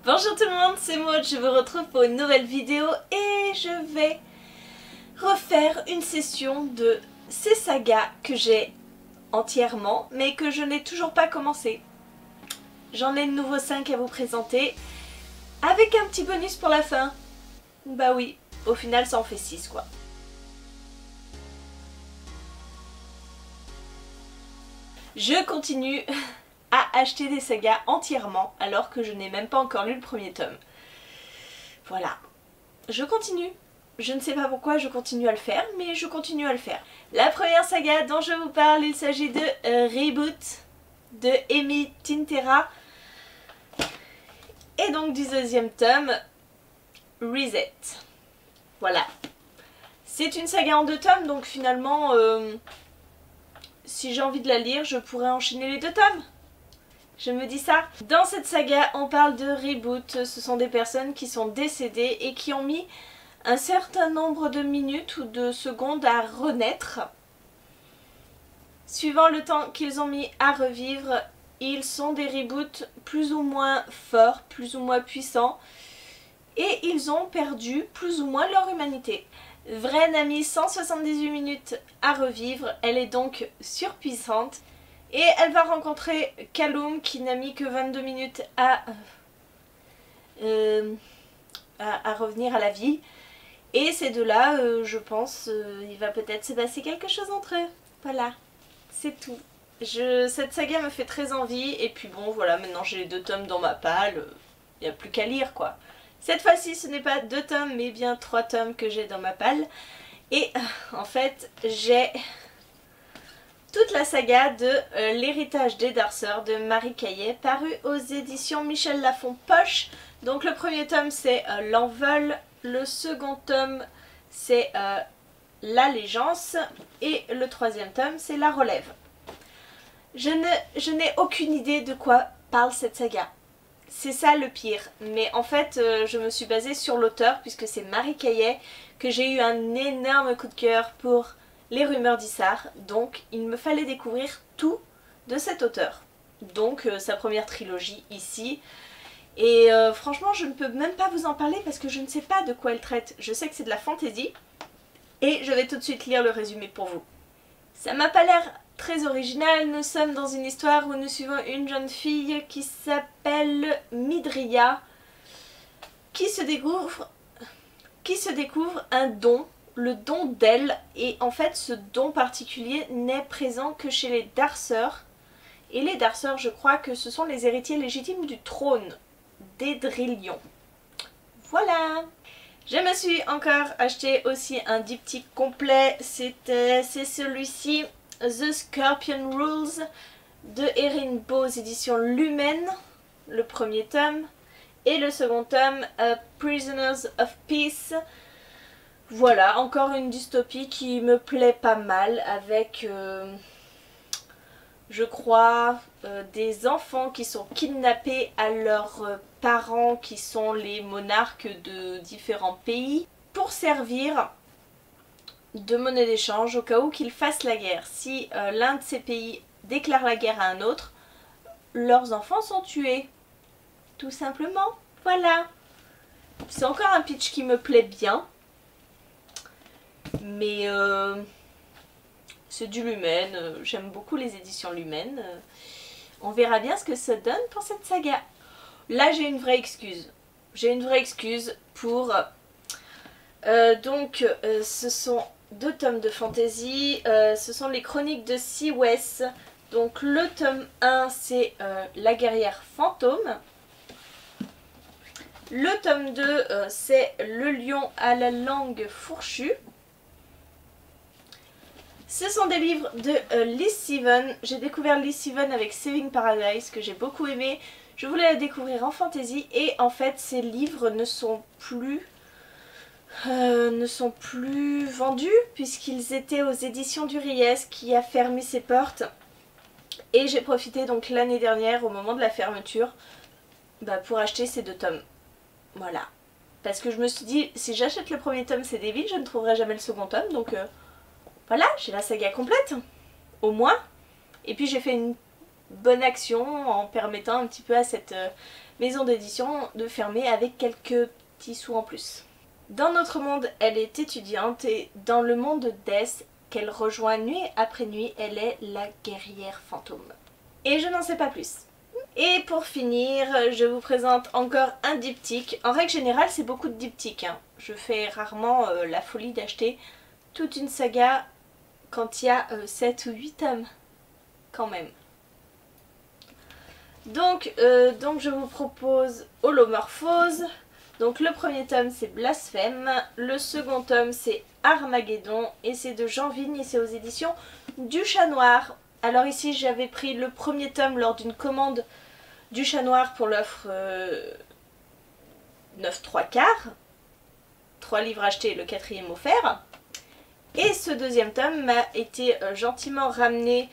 Bonjour tout le monde, c'est Maud, je vous retrouve pour une nouvelle vidéo et je vais refaire une session de ces sagas que j'ai entièrement mais que je n'ai toujours pas commencé. J'en ai de nouveau 5 à vous présenter avec un petit bonus pour la fin. Bah oui, au final ça en fait 6 quoi. Je continue à acheter des sagas entièrement alors que je n'ai même pas encore lu le premier tome. Voilà, je continue. Je ne sais pas pourquoi je continue à le faire, mais je continue à le faire. La première saga dont je vous parle, il s'agit de Reboot de Emi Tintera. Et donc du deuxième tome, Reset. Voilà. C'est une saga en 2 tomes, donc finalement, si j'ai envie de la lire, je pourrais enchaîner les 2 tomes. Je me dis ça. Dans cette saga, on parle de reboot. Ce sont des personnes qui sont décédées et qui ont mis un certain nombre de minutes ou de secondes à renaître. Suivant le temps qu'ils ont mis à revivre, ils sont des reboots plus ou moins forts, plus ou moins puissants. Et ils ont perdu plus ou moins leur humanité. Vren a mis 178 minutes à revivre. Elle est donc surpuissante. Et elle va rencontrer Kaloum qui n'a mis que 22 minutes à revenir à la vie. Et ces deux-là, je pense, il va peut-être se passer quelque chose entre eux. Voilà, c'est tout. Cette saga me fait très envie. Et puis bon, voilà, maintenant j'ai les 2 tomes dans ma palle. Il n'y a plus qu'à lire, quoi. Cette fois-ci, ce n'est pas 2 tomes, mais bien 3 tomes que j'ai dans ma palle. Et en fait, j'ai toute la saga de L'héritage des Darceurs de Marie Caillet, paru aux éditions Michel Lafon Poche. Donc le premier tome c'est L'Envol, le second tome c'est L'Allégeance et le troisième tome c'est La Relève. Je n'ai aucune idée de quoi parle cette saga. C'est ça le pire. Mais en fait je me suis basée sur l'auteur puisque c'est Marie Caillet que j'ai eu un énorme coup de cœur pour Les Rumeurs d'Issar, donc il me fallait découvrir tout de cet auteur. Donc sa première trilogie ici. Et franchement je ne peux même pas vous en parler parce que je ne sais pas de quoi elle traite. Je sais que c'est de la fantasy. Et je vais tout de suite lire le résumé pour vous. Ça m'a pas l'air très original. Nous sommes dans une histoire où nous suivons une jeune fille qui s'appelle Midriya qui se découvre un don. Le don d'elle, et en fait ce don particulier n'est présent que chez les Darceurs. Et les Darceurs, je crois que ce sont les héritiers légitimes du trône d'Edrillion. Voilà. Je me suis encore acheté aussi un diptyque complet, c'est celui-ci, The Scorpion Rules de Erin Bow, éditions Lumen, le premier tome, et le second tome, Prisoners of Peace. Voilà, encore une dystopie qui me plaît pas mal avec, je crois, des enfants qui sont kidnappés à leurs parents qui sont les monarques de différents pays pour servir de monnaie d'échange au cas où qu'ils fassent la guerre. Si l'un de ces pays déclare la guerre à un autre, leurs enfants sont tués. Tout simplement. Voilà. C'est encore un pitch qui me plaît bien. Mais c'est du Lumen, j'aime beaucoup les éditions Lumen. On verra bien ce que ça donne pour cette saga. Là j'ai une vraie excuse. J'ai une vraie excuse pour... ce sont 2 tomes de fantasy. Ce sont les chroniques de Sea West. Donc le tome 1 c'est La guerrière fantôme. Le tome 2 c'est Le lion à la langue fourchue. Ce sont des livres de Liz Seven. J'ai découvert Liz Seven avec Saving Paradise que j'ai beaucoup aimé. Je voulais la découvrir en fantasy et en fait ces livres ne sont plus vendus puisqu'ils étaient aux éditions du Ries qui a fermé ses portes. Et j'ai profité donc l'année dernière au moment de la fermeture pour acheter ces 2 tomes. Voilà. Parce que je me suis dit si j'achète le premier tome c'est débile, je ne trouverai jamais le second tome donc... Voilà, j'ai la saga complète, au moins. Et puis j'ai fait une bonne action en permettant un petit peu à cette maison d'édition de fermer avec quelques petits sous en plus. Dans notre monde, elle est étudiante et dans le monde de Death, qu'elle rejoint nuit après nuit, elle est la guerrière fantôme. Et je n'en sais pas plus. Et pour finir, je vous présente encore un diptyque. En règle générale, c'est beaucoup de diptyques, hein. Je fais rarement la folie d'acheter toute une saga quand il y a 7 ou 8 tomes, quand même. Donc je vous propose Holomorphose. Donc le premier tome c'est Blasphème, le second tome c'est Armageddon et c'est de Jean Vigne et c'est aux éditions du Chat Noir. Alors ici j'avais pris le premier tome lors d'une commande du Chat Noir pour l'offre 9/3/4. 3 livres achetés, le 4e offert. Et ce deuxième tome m'a été gentiment ramené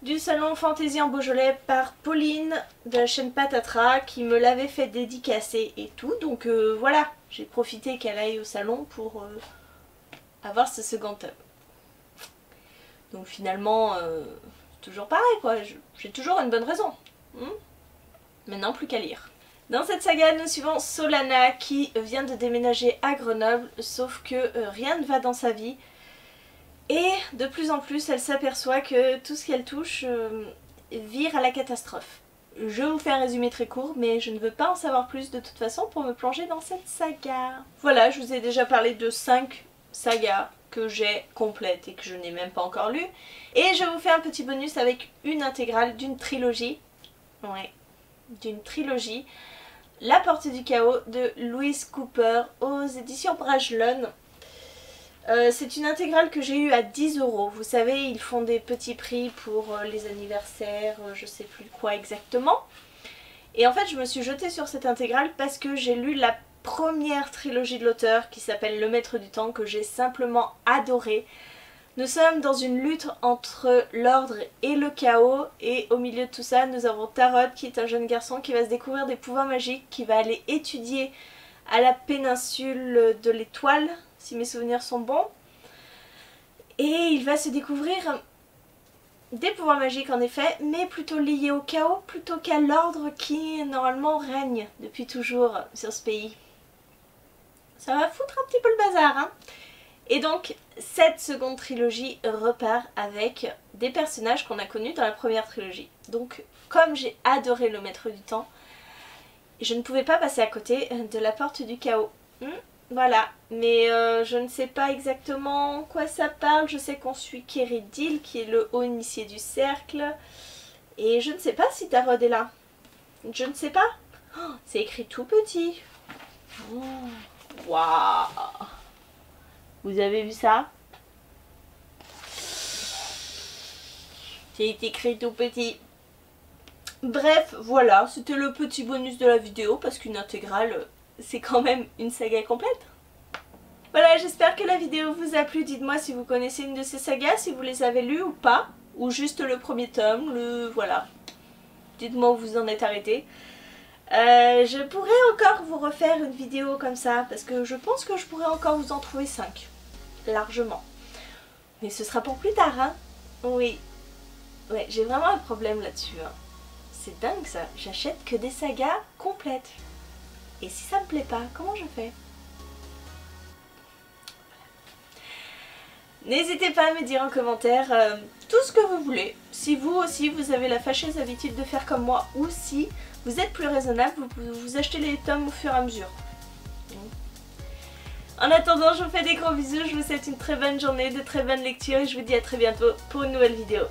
du salon Fantaisie en Beaujolais par Pauline de la chaîne Patatras qui me l'avait fait dédicacer et tout. Donc voilà, j'ai profité qu'elle aille au salon pour avoir ce second tome. Donc finalement, toujours pareil quoi, j'ai toujours une bonne raison. Maintenant plus qu'à lire. Dans cette saga, nous suivons Solana qui vient de déménager à Grenoble, sauf que rien ne va dans sa vie. Et de plus en plus, elle s'aperçoit que tout ce qu'elle touche vire à la catastrophe. Je vous fais un résumé très court, mais je ne veux pas en savoir plus de toute façon pour me plonger dans cette saga. Voilà, je vous ai déjà parlé de 5 sagas que j'ai complètes et que je n'ai même pas encore lues. Et je vous fais un petit bonus avec une intégrale d'une trilogie. Ouais, d'une trilogie. La Porte du Chaos de Louise Cooper aux éditions Brajlon. C'est une intégrale que j'ai eue à 10 €. Vous savez, ils font des petits prix pour les anniversaires, je sais plus quoi exactement. Et en fait, je me suis jetée sur cette intégrale parce que j'ai lu la première trilogie de l'auteur qui s'appelle Le Maître du Temps, que j'ai simplement adoré. Nous sommes dans une lutte entre l'ordre et le chaos, et au milieu de tout ça, nous avons Tarot qui est un jeune garçon qui va se découvrir des pouvoirs magiques, qui va aller étudier à la péninsule de l'Étoile, si mes souvenirs sont bons. Et il va se découvrir des pouvoirs magiques en effet, mais plutôt liés au chaos plutôt qu'à l'ordre qui normalement règne depuis toujours sur ce pays. Ça va foutre un petit peu le bazar, hein. Et donc cette seconde trilogie repart avec des personnages qu'on a connus dans la première trilogie. Donc comme j'ai adoré Le Maître du Temps, je ne pouvais pas passer à côté de La Porte du Chaos. Voilà, mais je ne sais pas exactement quoi ça parle. Je sais qu'on suit Kéridil qui est le haut initié du cercle. Et je ne sais pas si Tarot est là. Je ne sais pas. Oh, c'est écrit tout petit. Waouh! Vous avez vu ça? C'est écrit tout petit. Bref, voilà, c'était le petit bonus de la vidéo parce qu'une intégrale, c'est quand même une saga complète. Voilà, j'espère que la vidéo vous a plu. Dites-moi si vous connaissez une de ces sagas, si vous les avez lues ou pas, ou juste le premier tome, voilà. Dites-moi où vous en êtes arrêté. Je pourrais encore vous refaire une vidéo comme ça, parce que je pense que je pourrais encore vous en trouver 5. Largement. Mais ce sera pour plus tard, hein. Oui. Ouais, j'ai vraiment un problème là-dessus, hein. C'est dingue ça, j'achète que des sagas complètes. Et si ça me plaît pas, comment je fais? N'hésitez pas à me dire en commentaire tout ce que vous voulez. Si vous aussi vous avez la fâcheuse habitude de faire comme moi, ou si vous êtes plus raisonnable, vous achetez les tomes au fur et à mesure. En attendant, je vous fais des gros bisous, je vous souhaite une très bonne journée, de très bonnes lectures et je vous dis à très bientôt pour une nouvelle vidéo.